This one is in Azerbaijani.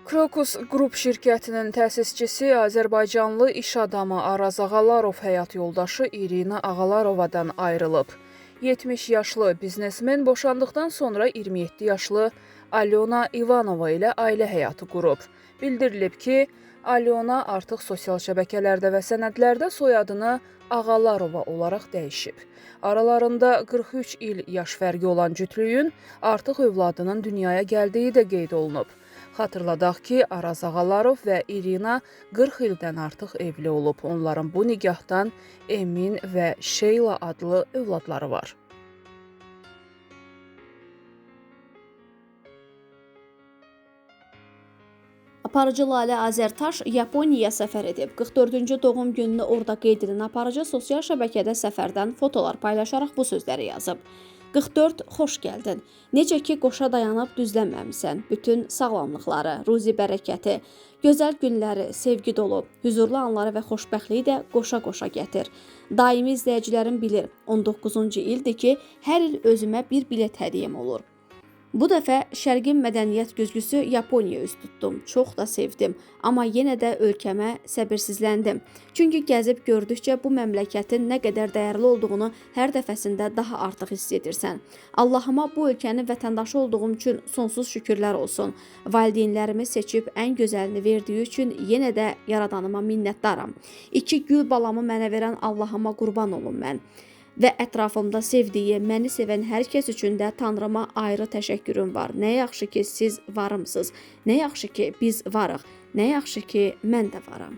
Krokus Qrup şirkətinin təsisçisi Azərbaycanlı iş adamı Araz Ağalarov həyat yoldaşı İrina Ağalarovadan ayrılıb. 70 yaşlı biznesmen boşandıqdan sonra 27 yaşlı Alyona İvanova ilə ailə həyatı qurub. Bildirilib ki, Alyona artıq sosial şəbəkələrdə və sənədlərdə soyadını Ağalarova olaraq dəyişib. Aralarında 43 il yaş fərqi olan cütlüyün artıq övladının dünyaya gəldiyi də qeyd olunub. Xatırladaq ki, Araz Ağalarov və İrina 40 ildən artıq evli olub. Onların bu nikahdan Emin və Şeyla adlı övladları var. Aparıcı Lalə Azərtaş Yaponiyaya səfər edib. 44-cü doğum gününü orada qeyd edən aparıcı sosial şəbəkədə səfərdən fotolar paylaşaraq bu sözləri yazıb. 44 xoş gəldin. Necə ki qoşa dayanıb düzlənməmisən. Bütün sağlamlıqları, ruzi bərəkəti, gözəl günləri, sevgi dolu, huzurlu anları və xoşbəxtliyi də qoşa-qoşa gətir. Daimi izləyicilərim bilir, 19-cu ildir ki, hər il özümə bir bilet hədiyyəm olur. Bu dəfə Şərqin mədəniyyət güzgüsü Yaponiyaya üz tutdum. Çox da sevdim, amma yenə də ölkəmə səbirsizləndim. Çünki gəzib gördükcə bu məmləkətin nə qədər dəyərli olduğunu hər dəfəsində daha artıq hiss edirsən. Allahıma bu ölkənin vətəndaşı olduğum üçün sonsuz şükürlər olsun. Valideynlərimi seçib ən gözəlini verdiyi üçün yenə də Yaradanıma minnətdaram. 2 gül balamı mənə verən Allahıma qurban olum mən. Və ətrafımda sevdiyi, məni sevən hər kəs üçün də Tanrıma ayrı təşəkkürüm var. Nə yaxşı ki, siz varımsınız. Nə yaxşı ki, biz varıq. Nə yaxşı ki, mən də varam.